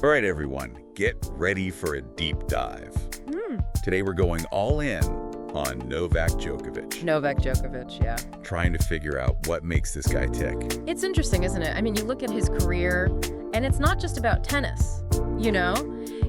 All right, everyone, get ready for a deep dive. Today we're going all in on Novak Djokovic. Novak Djokovic, yeah. Trying to figure out what makes this guy tick. It's interesting, isn't it? I mean, you look at his career, and it's not just about tennis, you know?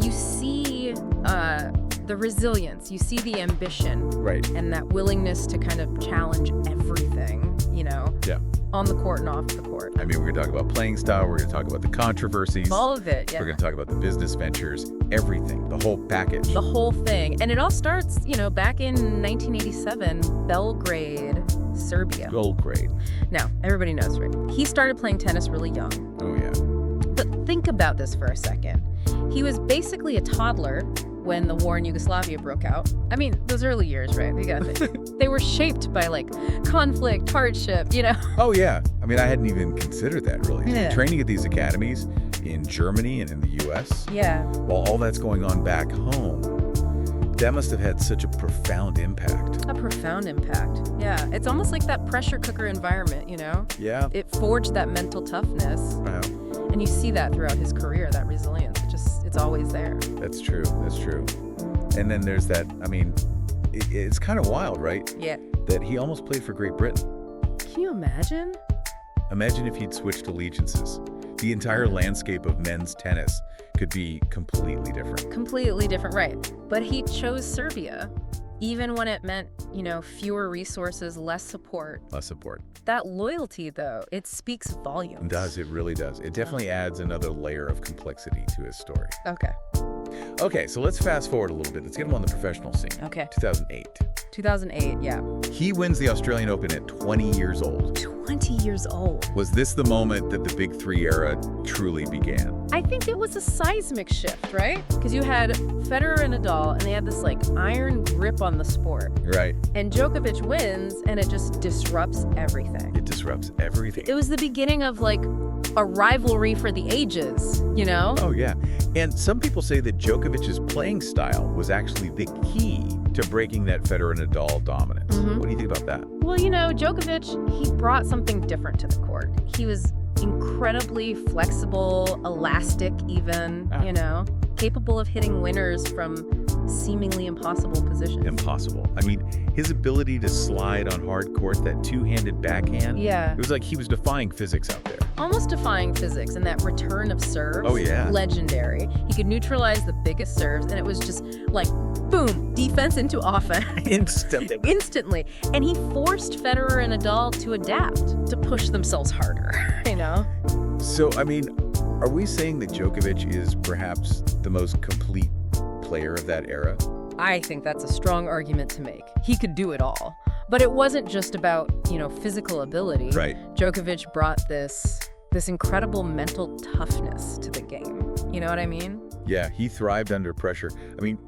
You see the resilience, you see the ambition. Right. And that willingness to kind of challenge everything, you know? Yeah. On the court and off the court. I mean, we're going to talk about playing style, we're going to talk about the controversies. All of it, yeah. We're going to talk about the business ventures, everything, the whole package. The whole thing. And it all starts, you know, back in 1987, Belgrade, Serbia. Belgrade. Now, everybody knows, right? He started playing tennis really young. Oh, yeah. But think about this for a second. He was basically a toddler when the war in Yugoslavia broke out. I mean, those early years, right? You gotta think. They were shaped by, like, conflict, hardship, you know? Oh, yeah. I mean, I hadn't even considered that, really. Yeah. Training at these academies in Germany and in the U.S., Yeah. while all that's going on back home, that must have had such a profound impact. A profound impact. Yeah. It's almost like that pressure cooker environment, you know? Yeah. It forged that mental toughness. Wow. And you see that throughout his career, that resilience. It's always there. That's true. That's true. And then there's that, I mean, it's kind of wild, right? Yeah. That he almost played for Great Britain. Can you imagine? Imagine if he'd switched allegiances. The entire landscape of men's tennis could be completely different. Completely different, right. But he chose Serbia, even when it meant, you know, fewer resources, less support. Less support. That loyalty, though, it speaks volumes. It does. It really does. It definitely adds another layer of complexity to his story. Okay. Okay, so let's fast forward a little bit. Let's get him on the professional scene. Okay. 2008. 2008, yeah. He wins the Australian Open at 20 years old. 20 years old. Was this the moment that the Big Three era truly began? I think it was a seismic shift, right? Because you had Federer and Nadal, and they had this, like, iron grip on the sport. Right. And Djokovic wins, and it just disrupts everything. It disrupts everything. It was the beginning of, like, a rivalry for the ages, you know? Oh, yeah. And some people say that Djokovic's playing style was actually the key to breaking that Federer-Nadal dominance. Mhm. What do you think about that? Well, you know, Djokovic, he brought something different to the court. He was incredibly flexible, elastic even, you know, capable of hitting winners from seemingly impossible positions. Impossible. I mean, his ability to slide on hard court, that two-handed backhand, Yeah. it was like he was defying physics out there. Almost defying physics, and that return of serves, Oh, yeah. legendary. He could neutralize the biggest serves, and it was just like, boom, defense into offense. Instantly. Instantly. And he forced Federer and Nadal to adapt, to push themselves harder, you know? So, I mean, are we saying that Djokovic is perhaps the most complete player of that era? I think that's a strong argument to make. He could do it all. But it wasn't just about, you know, physical ability. Right. Djokovic brought this incredible mental toughness to the game. You know what I mean? Yeah, he thrived under pressure. I mean,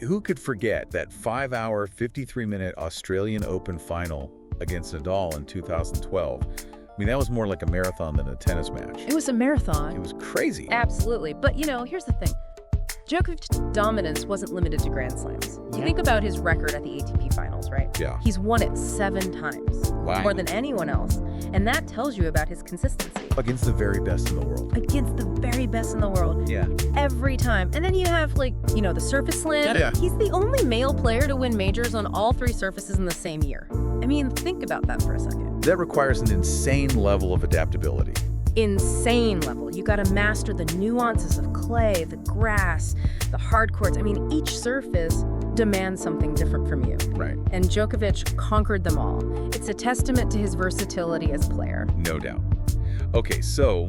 who could forget that 5-hour, 53-minute Australian Open final against Nadal in 2012? I mean, that was more like a marathon than a tennis match. It was a marathon. It was crazy. Absolutely. But, you know, here's the thing. Djokovic's dominance wasn't limited to Grand Slams. You think about his record at the ATP Finals, right? Yeah. He's won it 7 times. Wow. More than anyone else. And that tells you about his consistency. Against the very best in the world. Against the very best in the world. Yeah. Every time. And then you have, like, you know, the surface slam. Yeah. He's the only male player to win majors on all 3 surfaces in the same year. I mean, think about that for a second. That requires an insane level of adaptability. Insane level. You got to master the nuances of clay, the grass, the hard courts. I mean, each surface demands something different from you. Right. And Djokovic conquered them all. It's a testament to his versatility as a player. No doubt. Okay, so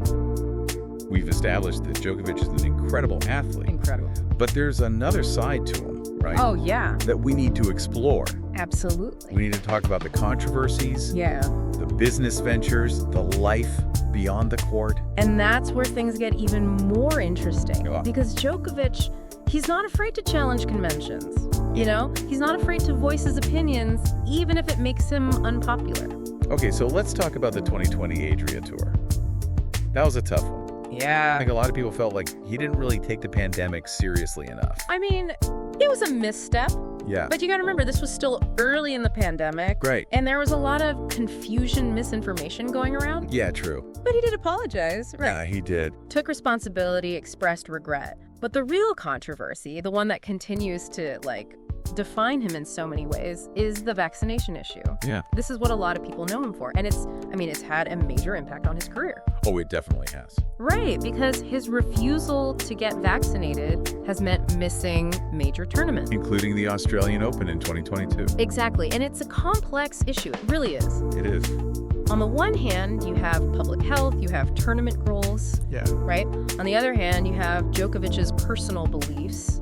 we've established that Djokovic is an incredible athlete. Incredible. But there's another side to him, right? Oh, yeah. That we need to explore. Absolutely. We need to talk about the controversies, Yeah. the business ventures, the life beyond the court. And that's where things get even more interesting. Yeah. Because Djokovic, he's not afraid to challenge conventions. You know? He's not afraid to voice his opinions, even if it makes him unpopular. Okay, so let's talk about the 2020 Adria Tour. That was a tough one. I Yeah. think a lot of people felt like he didn't really take the pandemic seriously enough. I mean, it was a misstep. Yeah. But you gotta remember, this was still early in the pandemic. Right. And there was a lot of confusion, misinformation going around. Yeah, true. But he did apologize. Right. Yeah, he did. Took responsibility, expressed regret. But the real controversy, the one that continues to, define him in so many ways, is the vaccination issue. Yeah. This is what a lot of people know him for. And it's had a major impact on his career. Oh, it definitely has. Right, because his refusal to get vaccinated has meant missing major tournaments. Including the Australian Open in 2022. Exactly, and it's a complex issue. It really is. It is. On the one hand, you have public health, you have tournament goals, Yeah. right? On the other hand, you have Djokovic's personal beliefs,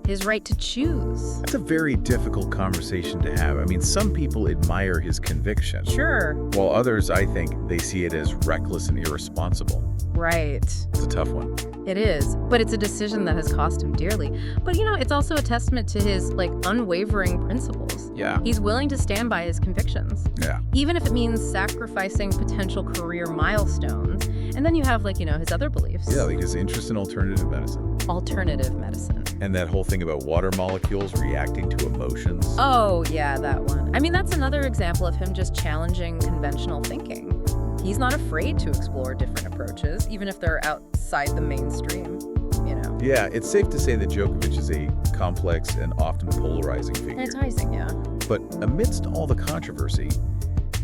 his right to choose. That's a very difficult conversation to have. I mean, some people admire his conviction. Sure. While others, I think, they see it as reckless and irresponsible. Right. It's a tough one. It is, but it's a decision that has cost him dearly. But, it's also a testament to his, unwavering principles. Yeah. He's willing to stand by his convictions. Yeah. Even if it means sacrificing potential career milestones. And then you have, his other beliefs. Yeah, like his interest in alternative medicine. Alternative medicine. And that whole thing about water molecules reacting to emotions. Oh, yeah, that one. I mean, that's another example of him just challenging conventional thinking. He's not afraid to explore different approaches, even if they're outside the mainstream, Yeah, it's safe to say that Djokovic is a complex and often polarizing figure. Enticing, yeah. But amidst all the controversy,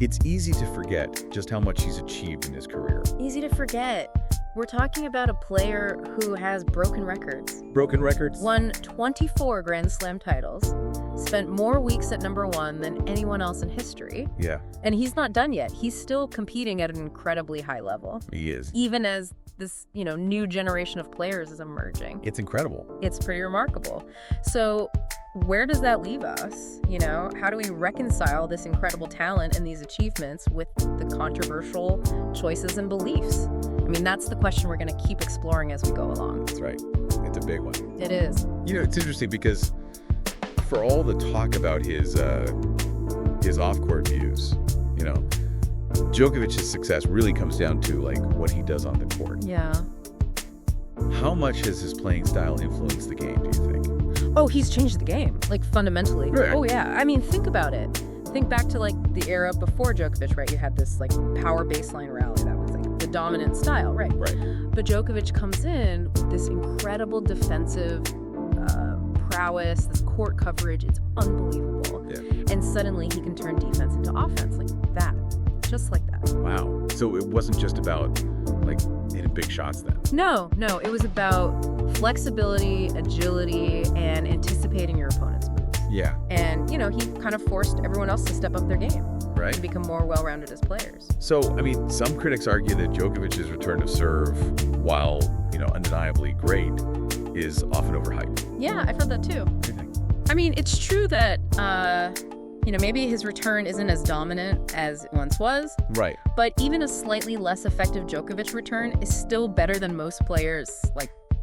it's easy to forget just how much he's achieved in his career. Easy to forget. We're talking about a player who has broken records. Broken records? Won 24 Grand Slam titles, spent more weeks at number one than anyone else in history. Yeah. And he's not done yet. He's still competing at an incredibly high level. He is. Even as this, new generation of players is emerging. It's incredible. It's pretty remarkable. So where does that leave us? How do we reconcile this incredible talent and these achievements with the controversial choices and beliefs? I mean, that's the question we're going to keep exploring as we go along. That's right. It's a big one. It is. It's interesting because for all the talk about his off-court views, Djokovic's success really comes down to what he does on the court. Yeah. How much has his playing style influenced the game, do you think? Oh, he's changed the game, fundamentally. Right. Oh, yeah. I mean, think about it. Think back to, the era before Djokovic, right? You had this, power baseline rally that was, the dominant style, right? Right. But Djokovic comes in with this incredible defensive prowess, this court coverage. It's unbelievable. Yeah. And suddenly he can turn defense into offense like that. Just like that. Wow. So it wasn't just about, hitting big shots then? No. It was about flexibility, agility, and anticipating your opponent's moves. Yeah. And, he kind of forced everyone else to step up their game. Right. To become more well-rounded as players. So, some critics argue that Djokovic's return to serve, while, undeniably great, is often overhyped. Yeah, I've heard that too. What do you think? I mean, it's true that, maybe his return isn't as dominant as it once was. Right. But even a slightly less effective Djokovic return is still better than most players,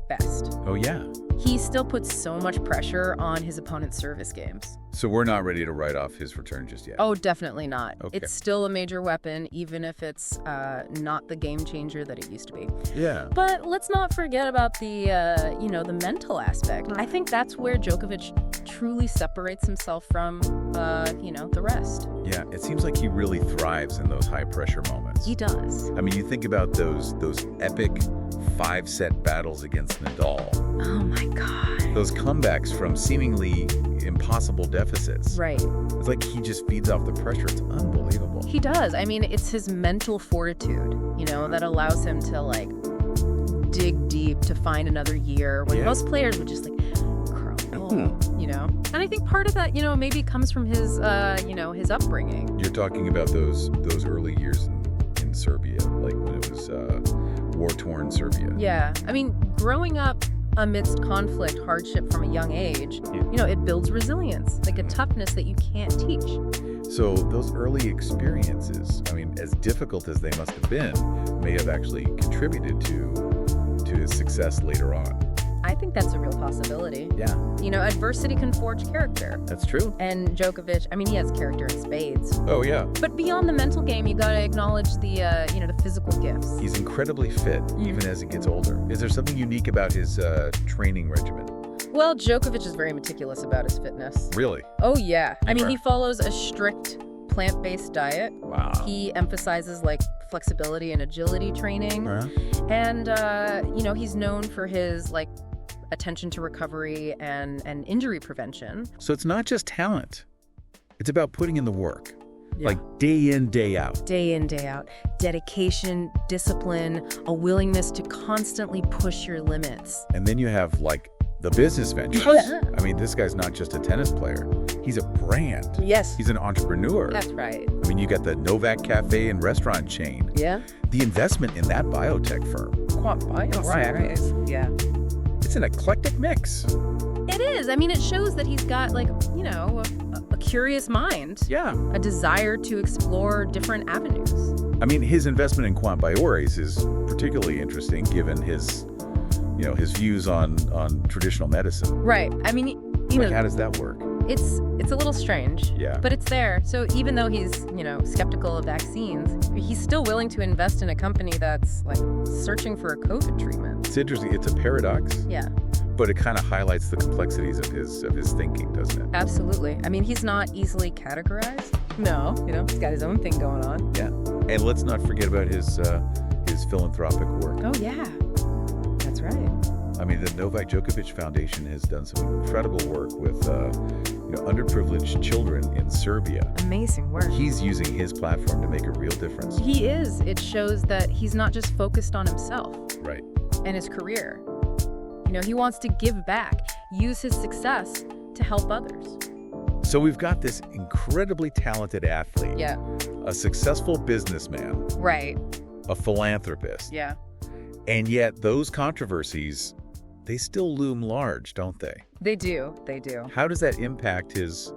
best. Oh, yeah. He still puts so much pressure on his opponent's service games. So we're not ready to write off his return just yet? Oh, definitely not. Okay. It's still a major weapon, even if it's not the game changer that it used to be. Yeah. But let's not forget about the, the mental aspect. I think that's where Djokovic truly separates himself from, the rest. Yeah, it seems like he really thrives in those high-pressure moments. He does. You think about those epic 5-set battles against Nadal. Oh, my God. Those comebacks from seemingly impossible deficits. Right. It's like he just feeds off the pressure. It's unbelievable. He does. I mean, it's his mental fortitude, that allows him to, dig deep to find another year when most players would just, crumble, And I think part of that, maybe comes from his, his upbringing. You're talking about those early years in Serbia, when it was war-torn Serbia. Yeah. I mean, growing up amidst conflict, hardship from a young age, it builds resilience, a toughness that you can't teach. So those early experiences, as difficult as they must have been, may have actually contributed to his success later on. I think that's a real possibility. Yeah. Adversity can forge character. That's true. And Djokovic, he has character in spades. Oh, yeah. But beyond the mental game, you got to acknowledge the, the physical gifts. He's incredibly fit, even as he gets older. Is there something unique about his training regimen? Well, Djokovic is very meticulous about his fitness. Really? Oh, yeah. I mean, Never. he follows a strict plant-based diet. Wow. He emphasizes, like, flexibility and agility training. Huh? And, he's known for his, like, attention to recovery and injury prevention. So it's not just talent. It's about putting in the work. Yeah. Like day in, day out. Day in, day out. Dedication, discipline, a willingness to constantly push your limits. And then you have, like, the business ventures. Oh, yeah. I mean, this guy's not just a tennis player. He's a brand. Yes. He's an entrepreneur. That's right. I mean, you got the Novak Cafe and restaurant chain. Yeah. The investment in that biotech firm. Quant bio. Right. Yeah. It's an eclectic mix. It is. I mean, it shows that he's got, like, a curious mind. Yeah. A desire to explore different avenues. I mean, his investment in Quant Biores is particularly interesting given his views on traditional medicine. Right. I mean, Like, how does that work? it's a little strange. Yeah. But it's there. So even though he's, skeptical of vaccines, he's still willing to invest in a company that's, like, searching for a COVID treatment. It's interesting. It's a paradox, Yeah, but it kind of highlights the complexities of his thinking, doesn't it? absolutely. I mean, he's not easily categorized. No, he's got his own thing going on. Yeah. And let's not forget about his philanthropic work. Oh, yeah. That's right. I mean, the Novak Djokovic Foundation has done some incredible work with underprivileged children in Serbia. Amazing work. He's using his platform to make a real difference. He is. It shows that he's not just focused on himself Right. and his career. He wants to give back, use his success to help others. So we've got this incredibly talented athlete, Yeah. a successful businessman, Right. a philanthropist, Yeah. and yet those controversies, they still loom large, don't they? They do. They do. How does that impact his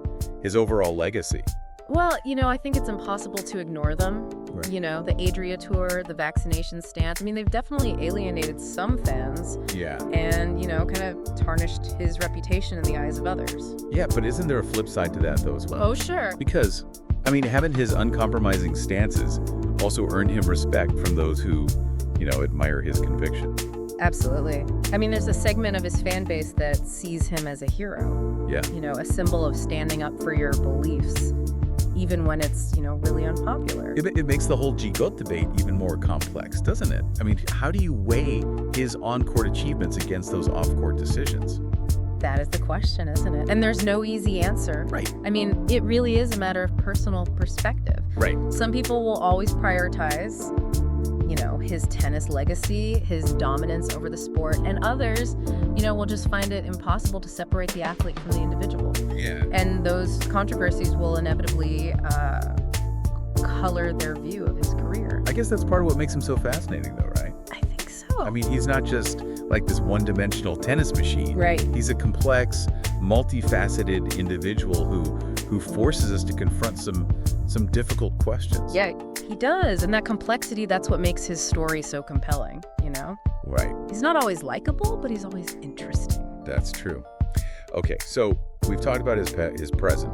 overall legacy? Well, I think it's impossible to ignore them. Right. The Adria Tour, the vaccination stance. I mean, they've definitely alienated some fans Yeah. and, kind of tarnished his reputation in the eyes of others. Yeah, but isn't there a flip side to that, though, as well? Oh, sure. Because, I mean, haven't his uncompromising stances also earned him respect from those who, admire his conviction? Absolutely. I mean, there's a segment of his fan base that sees him as a hero. Yeah. A symbol of standing up for your beliefs, even when it's, really unpopular. It makes the whole Gigot debate even more complex, doesn't it? I mean, how do you weigh his on-court achievements against those off-court decisions? That is the question, isn't it? And there's no easy answer. Right. I mean, it really is a matter of personal perspective. Right. Some people will always prioritize, his tennis legacy, his dominance over the sport, and others, will just find it impossible to separate the athlete from the individual. Yeah. And those controversies will inevitably color their view of his career. I guess that's part of what makes him so fascinating, though, right? I think so. I mean, he's not just like this one-dimensional tennis machine. Right. He's a complex, multifaceted individual who forces us to confront some difficult questions. Yeah, he does. And that complexity, that's what makes his story so compelling, Right. He's not always likable, but he's always interesting. That's true. Okay, so we've talked about his present.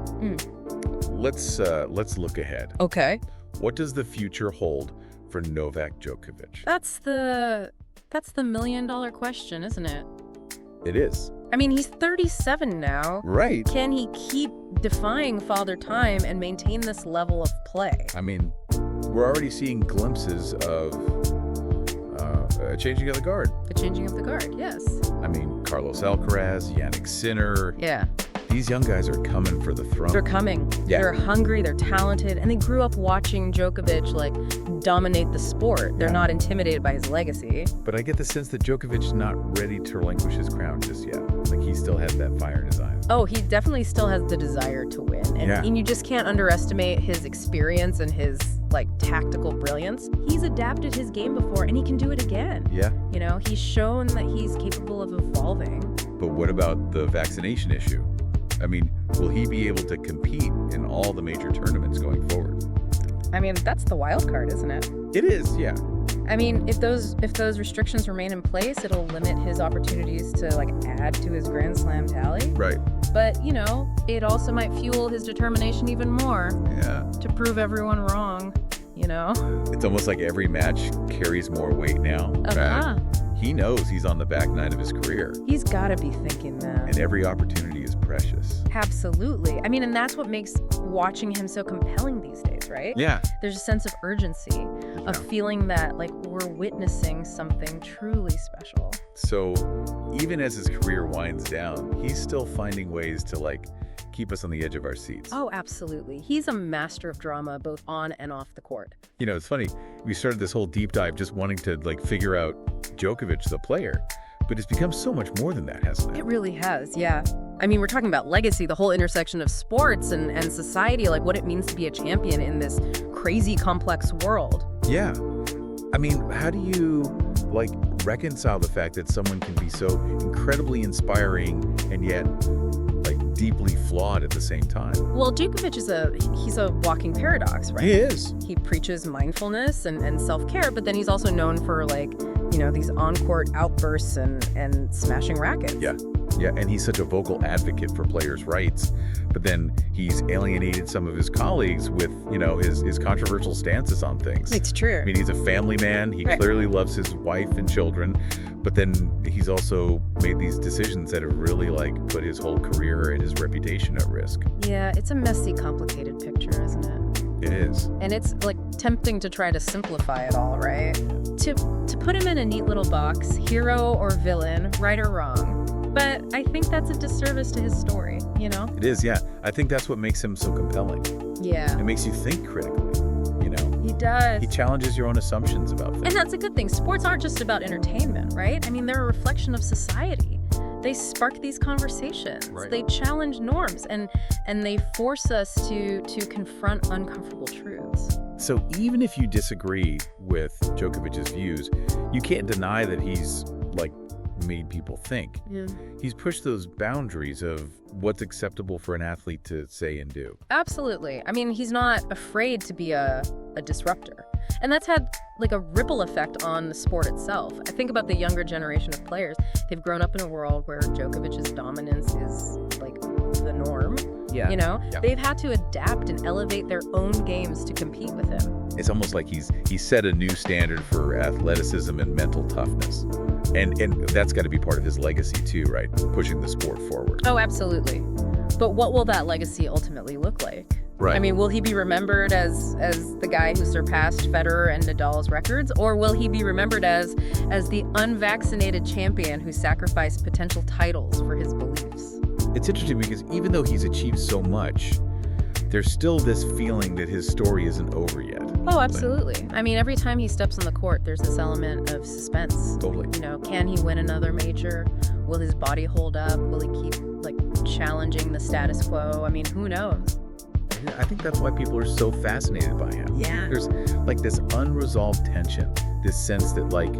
Let's look ahead. Okay. What does the future hold for Novak Djokovic? That's the million-dollar question, isn't it? It is. I mean, he's 37 now. Right. Can he keep defying Father Time and maintain this level of play? I mean, we're already seeing glimpses of a changing of the guard. The changing of the guard, yes. I mean, Carlos Alcaraz, Yannick Sinner. Yeah. These young guys are coming for the throne. They're coming. Yeah. They're hungry, they're talented, and they grew up watching Djokovic, like, dominate the sport. They're not intimidated by his legacy. But I get the sense that Djokovic's not ready to relinquish his crown just yet. Like, he still has that fire in his eyes. Oh, he definitely still has the desire to win. And you just can't underestimate his experience and his, like, tactical brilliance. He's adapted his game before, and he can do it again. Yeah. He's shown that he's capable of evolving. But what about the vaccination issue? I mean, will he be able to compete in all the major tournaments going forward? I mean, that's the wild card, isn't it? It is, yeah. I mean, if those restrictions remain in place, it'll limit his opportunities to, like, add to his Grand Slam tally. Right. But, it also might fuel his determination even more Yeah. to prove everyone wrong, It's almost like every match carries more weight now. Uh-huh. he knows he's on the back nine of his career. He's got to be thinking that. And every opportunity is precious. Absolutely. I mean, and that's what makes watching him so compelling these days, right? Yeah. There's a sense of urgency, of feeling that, like, we're witnessing something truly special. So even as his career winds down, he's still finding ways to, like, keep us on the edge of our seats. Oh, absolutely. He's a master of drama, both on and off the court. You know, it's funny. We started this whole deep dive just wanting to, like, figure out Djokovic, the player. But it's become so much more than that, hasn't it? It really has, yeah. I mean, we're talking about legacy, the whole intersection of sports and society, like what it means to be a champion in this crazy, complex world. Yeah. I mean, how do you, like, reconcile the fact that someone can be so incredibly inspiring and yet, like, deeply flawed at the same time? Well, Djokovic he's a walking paradox, right? He is. He preaches mindfulness and self-care, but then he's also known for, like, you know, these on-court outbursts and smashing rackets. Yeah. Yeah, and he's such a vocal advocate for players' rights. But then he's alienated some of his colleagues with, you know, his controversial stances on things. It's true. I mean, he's a family man. He clearly loves his wife and children. But then he's also made these decisions that have really, like, put his whole career and his reputation at risk. Yeah, it's a messy, complicated picture, isn't it? It is. And it's, like, tempting to try to simplify it all, right? To put him in a neat little box, hero or villain, right or wrong. But I think that's a disservice to his story, you know? It is, yeah. I think that's what makes him so compelling. Yeah. It makes you think critically, you know? He does. He challenges your own assumptions about things. And that's a good thing. Sports aren't just about entertainment, right? I mean, they're a reflection of society. They spark these conversations. Right. They challenge norms, and they force us to confront uncomfortable truths. So even if you disagree with Djokovic's views, you can't deny that he's, like, made people think. Yeah. He's pushed those boundaries of what's acceptable for an athlete to say and do. Absolutely. I mean, he's not afraid to be a disruptor. And that's had, like, a ripple effect on the sport itself. I think about the younger generation of players. They've grown up in a world where Djokovic's dominance is, like, the norm. Yeah. You know? Yeah. They've had to adapt and elevate their own games to compete with him. It's almost like he's set a new standard for athleticism and mental toughness. And that's got to be part of his legacy too, right? Pushing the sport forward. Oh, absolutely. But what will that legacy ultimately look like? Right. I mean, will he be remembered as the guy who surpassed Federer and Nadal's records? Or will he be remembered as the unvaccinated champion who sacrificed potential titles for his beliefs? It's interesting because even though he's achieved so much, there's still this feeling that his story isn't over yet. Oh, absolutely. I mean, every time he steps on the court, there's this element of suspense. Totally. You know, can he win another major? Will his body hold up? Will he keep, like, challenging the status quo? I mean, who knows? I think that's why people are so fascinated by him. Yeah. There's, like, this unresolved tension, this sense that, like,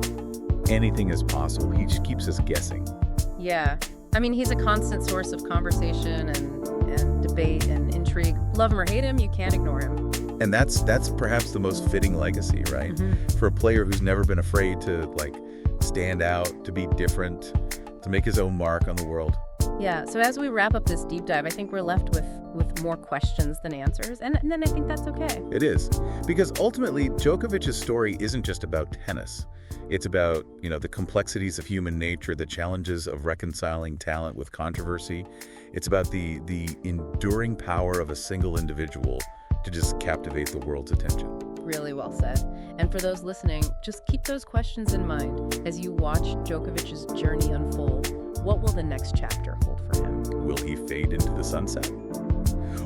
anything is possible. He just keeps us guessing. Yeah. I mean, he's a constant source of conversation and debate and intrigue. Love him or hate him, you can't ignore him. And that's perhaps the most fitting legacy, right? Mm-hmm. For a player who's never been afraid to, like, stand out, to be different, to make his own mark on the world. Yeah, so as we wrap up this deep dive, I think we're left with more questions than answers, and then I think that's okay. It is. Because ultimately, Djokovic's story isn't just about tennis. It's about, you know, the complexities of human nature, the challenges of reconciling talent with controversy. It's about the enduring power of a single individual to just captivate the world's attention. Really well said. And for those listening, just keep those questions in mind as you watch Djokovic's journey unfold. What will the next chapter hold for him? Will he fade into the sunset?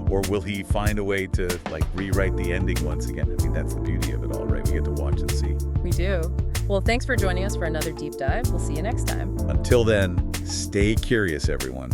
Or will he find a way to, like, rewrite the ending once again? I mean, that's the beauty of it all, right? We get to watch and see. We do. Well, thanks for joining us for another deep dive. We'll see you next time. Until then, stay curious, everyone.